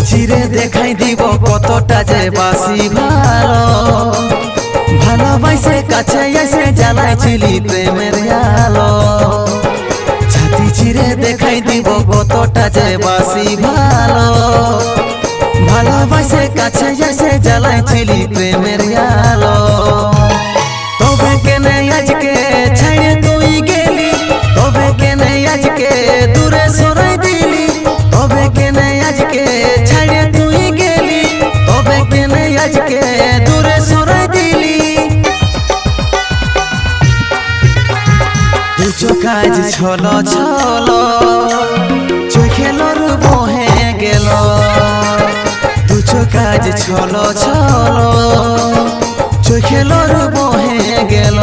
চিরে দেখাই দিব কতটা যে বাসি ভালো ভালোবাসে কাছে এসে জ্বালাইছিলি প্রেমের আলো ছাতি চিরে দেখাই দিব কতটা যে বাসি ভালো ভালোবাসে কাছে এসে জ্বালাইছিলি প্রেমের আলো তবে কেনে আজকে ছাড়ে তুই গেলি তবে কেনে আজকে দূরে সরাই দিলি তবে কেনে আজকে ছাড়ে তুই গেলি তবে কেনে আজকে দূরে সরাই দিলি দুচো কাজ ছলো ছলো চোখেলর বহে গেল দুচো কাজ ছলো ছলো চোখেলর বহে গেল